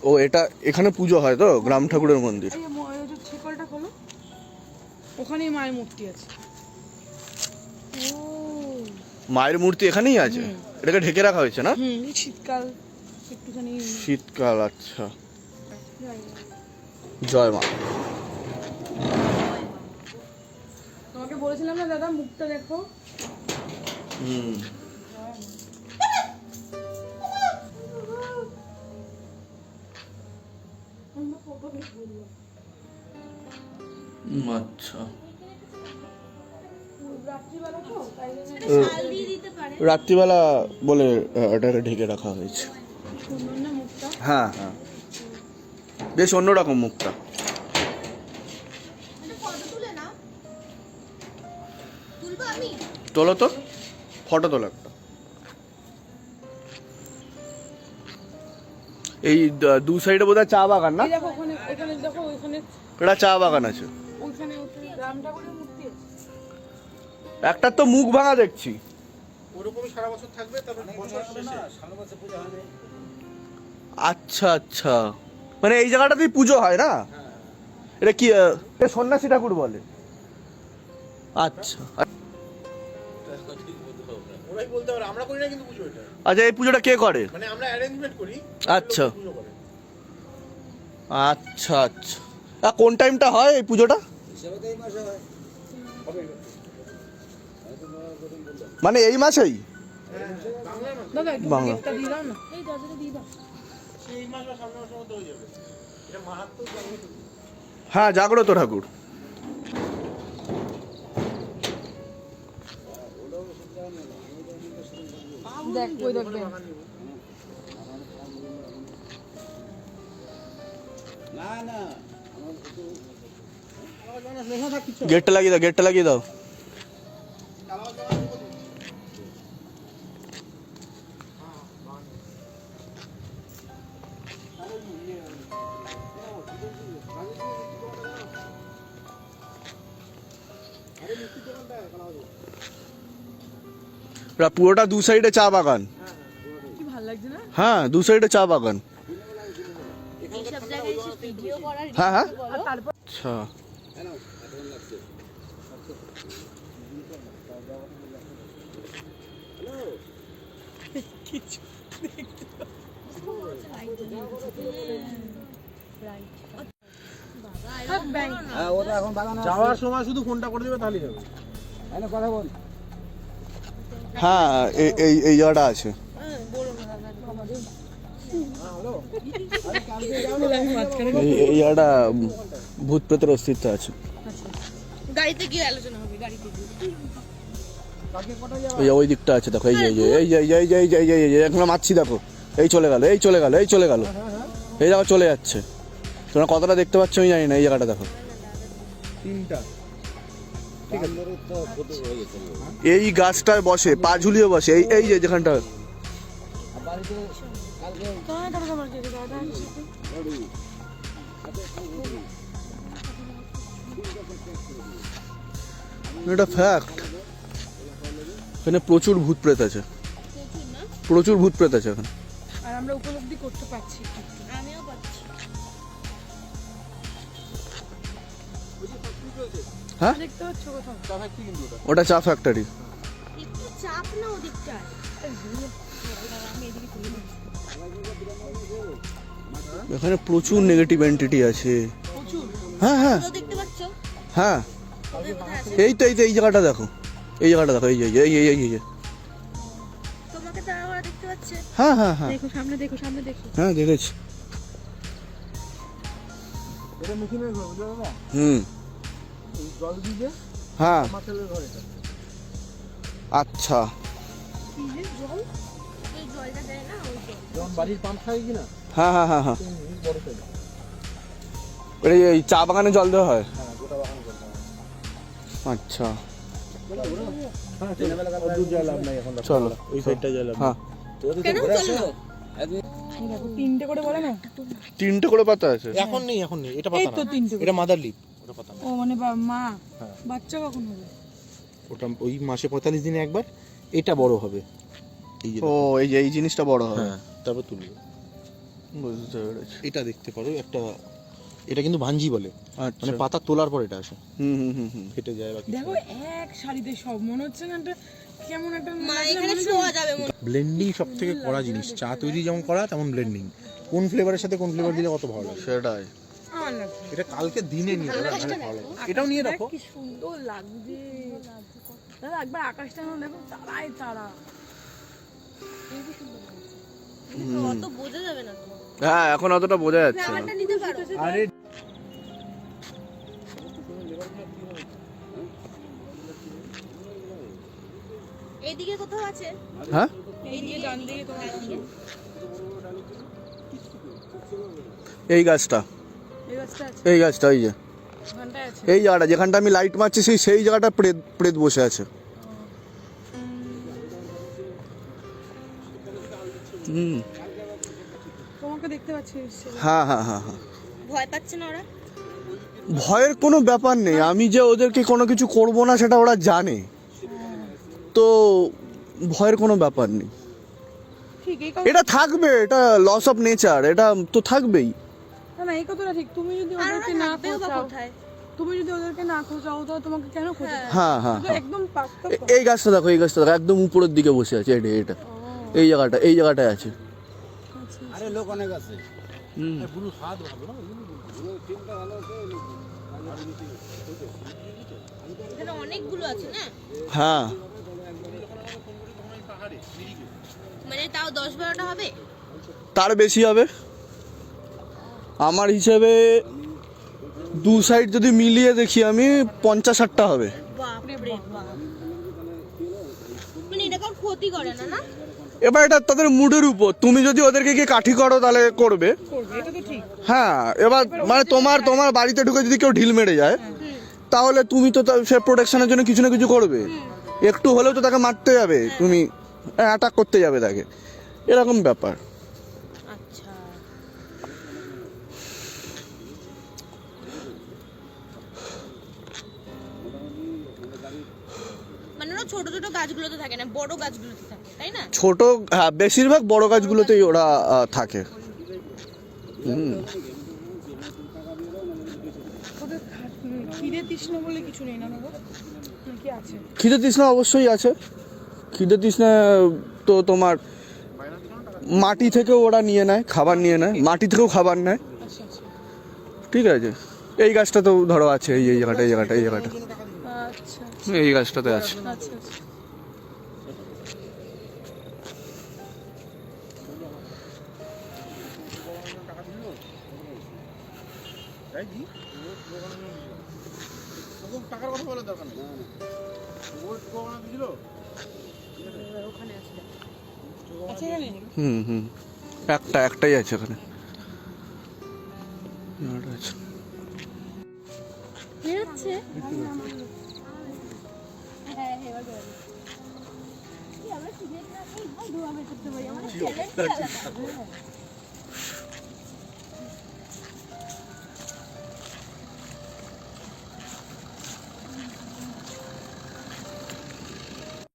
ও এটা এখানে পুজো হয় তো, গ্রাম ঠাকুরের মন্দির। ছিকলটা খোলো, ওখানেই মায়ের মূর্তি আছে। মায়ের মূর্তি এখানেই আছে, এটাকে ঢেকে রাখা হয়েছে না? শীতকাল একটুখানি। শীতকাল, আচ্ছা। জয় মা। তোমাকে বলেছিলাম না দাদা, মুখটা দেখো। আচ্ছা, রাত্রিবেলা রাত্রিবেলা বলে এটাকে ঢেকে রাখা হয়েছে। হ্যাঁ হ্যাঁ, বেশ অন্যরকম মুখটা। তোলো তো, ফটো তোলো একটা। এই দু সাইডে বোধহয় চা বাগান না? এটা চা বাগান আছে। একটা তো মুখ ভাঙা দেখছি। ওরকমই সারা বছর থাকবে, তারপর বছর শেষে সারা বছর পূজা হবে। আচ্ছা আচ্ছা, মানে এই জায়গাটাতেই পুজো হয় না? এটা কি সন্ন্যাসী ঠাকুর বলে? আচ্ছা ওরাই বলতে পারে, আমরা করি না কিন্তু পুজো এটা। আচ্ছা, এই পুজোটা কে করে? মানে আমরা অ্যারেঞ্জমেন্ট করি। আচ্ছা আচ্ছা আচ্ছা, কোন টাইমটা হয় এই পুজোটা? মানে এই মাসেই? বাংলা হ্যাঁ, জাগ্রত ঠাকুর। গেটটা লাগিয়ে দাও, গেটটা লাগিয়ে দাও। পুরোটা দু সাইডে চা বাগান। কি ভালো লাগছে না? হ্যাঁ, দু সাইডে চা বাগান। হ্যাঁ হ্যাঁ, আচ্ছা। যাওয়ার সময় শুধু ফোনটা করে দেবে, তাহলেই হবে। কথা বল। হ্যাঁ, এই জায়গাটা আছে। এই জায়গাটা ভূত প্রেতের অস্তিত্ব আছে। গাড়িতে গিয়ে আলোচনা হবে, গাড়িতে গিয়ে ওই দিকটা আছে, দেখো। এই যে এই যে এই যে এই যে এই যে এই যে এই যে এখন মারছি, দেখো। এই চলে গেল, এই চলে গেল, এই চলে গেল, এই জায়গা চলে যাচ্ছে। তোমরা কতটা দেখতে পাচ্ছ আমি জানি না। এই জায়গাটা দেখো, তিনটা। এই গাছটায় বসে, পা ঝুলিয়ে বসে। এই যে যেখানটা এটা ফ্যাক্ট। এখানে প্রচুর ভূত প্রেত আছে, প্রচুর ভূত প্রেত আছে এখানে। আর আমরা উপলব্ধি করতে পারছি, আমিও পাচ্ছি। হ্যাঁ, দেখতে পাচ্ছ কোথাও? চা ফ্যাক্টরি কিন্তু ওটা চা ফ্যাক্টরি। একটু চাপ না ওদিকটা। এখানে প্রচুর নেগেটিভ এন্টিটি আছে। হ্যাঁ হ্যাঁ হ্যাঁ, এই তো এই জায়গাটা দেখো, এই জায়গাটা দেখো। এই যে এই এই এই যে তোমাকে তারা দেখতে পাচ্ছে। হ্যাঁ হ্যাঁ হ্যাঁ, দেখো সামনে, দেখো সামনে, দেখো। হ্যাঁ দেখেছি। এটা মিঠুনের ঘর, বুঝলে দাদা? এই জল দিয়ে হ্যাঁ, আমার ছেলের ঘর এটা। আচ্ছা। জল, এই জলটা দেয় না, ওই জল যেমন বাড়ির পাম্প থাকে কিনা, হ্যাঁ হ্যাঁ হ্যাঁ হ্যাঁ, বড় সাইজ। এই চা বাগানে জল দেওয়া হয়। হ্যাঁ, গোটা বাগান জল দেওয়া হয়। আচ্ছা, চলো ওই সাইডটা যাই। হ্যাঁ, তিনটে করে বলে না, তিনটে করে পাতা আছে। এখন নেই, এখন নেই, এটা পাতা এই তো না, তিনটে। এটা মাদার লিপ, ওটা পাতা না। ও মানে মা, হ্যাঁ। বাচ্চা কখন হবে? ওটা ওই মাসে 45 দিনে একবার। এটা বড় হবে, এই যে ও, এই যে এই জিনিসটা বড় হবে। হ্যাঁ, তারপর তুলবে। বুঝতে পেরেছি। এটা দেখতে পারো একটা, এটা কিন্তু ভাঞ্জি বলে, আচ্ছা মানে পাতা তোলার পর এটা আসে, হুম হুম হুম হুম। ফেটে যায় বা কিছু। দেখো এক শাড়িতে সব মনে হচ্ছে না একটা কেমন একটা মা এখানে শোয়া যাবে মনে ব্লেন্ডিং সব থেকে কড়া জিনিস, চা তৈরি যেমন করা তেমন ব্লেন্ডিং, কোন ফ্লেভারের সাথে কোন ফ্লেভার দিলে কত ভালো লাগে। সেটাই। আমার লাগছে। এটা কালকে দিনে নিয়ে যাবে, তাহলে ভালো লাগবে। এটাও নিয়ে রাখো। কি সুন্দর লাগছে দাদা, একবার আকাশটা না দেখো, তারাই তারা। অত বোঝা যাবে না তো। হ্যাঁ এখন অতটা বোঝা যাচ্ছে না। ফ্লাওয়ারটা নিতে পারো। আরে এইদিকে কোথাও আছে? হ্যাঁ এইদিকে ডান দিকে তোমার আছে। এই গাছটা, এই গাছটা আছে, এই গাছটা, এই যে ওখানটায় আছে। এই জায়গাটা যেখানটা আমি লাইট মারছি সেই জায়গাটা প্রেত প্রেত বসে আছে। হুম তোমাকে দেখতে পাচ্ছি। হ্যাঁ হ্যাঁ হ্যাঁ হ্যাঁ। ভয় পাচ্ছে না ওরা? ভয়ের কোনো ব্যাপার নেই, আমি যে ওদেরকে কোনো কিছু করব না সেটা ওরা জানে, তো ভয়ের কোনো ব্যাপার নেই। ঠিক এই এটা থাকবে, এটা লস অফ নেচার, এটা তো থাকবেই। না না, এই কথাটা ঠিক। তুমি যদি আর ওরা ওদেরকে না থাকবেও বা খোঁচাও, কোথায়? তুমি যদি ওদেরকে না খোঁচাও তো তোমাকে কেন খোঁচাবে? হ্যাঁ হ্যাঁ তো হ্যাঁ। একদম পাক্কা। এই গাছটা দেখো, এই গাছটা দেখো, একদম উপরের দিকে বসে আছে, এটা এই জায়গাটা, এই জায়গাটায় আছে। আরে লোক অনেক আছে। হুম পুরো হাত ভালো না, এখানে অনেকগুলো আছে না? হ্যাঁ মানে তাও 10-12টা হবে? তার বেশি হবে আমার হিসেবে। দু সাইড যদি মিলিয়ে দেখি আমি 50-60টা হবে। বাপরে বাপ। মানে এটা কারোর ক্ষতি করে না না? এবার এটা তাদের মুডের উপর, তুমি যদি ওদেরকে গিয়ে কাঠি করো তাহলে করবে। করবে, এটা তো ঠিক। হ্যাঁ এবার মানে তোমার বাড়িতে ঢুকে যদি কেউ ঢিল মেরে যায় তাহলে তুমি তো সে প্রোটেকশনের জন্য কিছু না কিছু করবে, একটু হলেও তো তাকে মারতে যাবে, তুমি অ্যাটাক করতে যাবে তাকে, এরকম ব্যাপার। আচ্ছা। মানে ওরা ছোট ছোট গাছগুলোতে থাকে না, বড় গাছগুলোতে থাকে, তাই না? ছোট, হ্যাঁ বেশিরভাগ বড় গাছগুলোতেই ওরা থাকে। হুম ওদের খিদে তৃষ্ণা বলে কিছু নেই না বাবা? কি আছে? খিদে তৃষ্ণা অবশ্যই আছে। খিদে তৃষ্ণা তো তোমার মাটি থেকেও ওরা নিয়ে নেয়, খাবার নিয়ে নেয়, মাটি থেকেও খাবার নেয়। আচ্ছা আচ্ছা ঠিক আছে, এই গাছটা তো ধরো আছে, এই জায়গাটা, এই জায়গাটা, এই জায়গাটা, আচ্ছা এই গাছটাতে আছে। আচ্ছা আচ্ছা। টাকার কথা বলার দরকার নেই। আচ্ছা এখানে হুম হুম একটাই আছে এখানে। আচ্ছা বেরোচ্ছে? হ্যাঁ এবার বেরোবে। কি আমরা সিরিয়াস না, এই ভাই ধোয়া বের করতে পারি, আমাদের চ্যালেঞ্জ।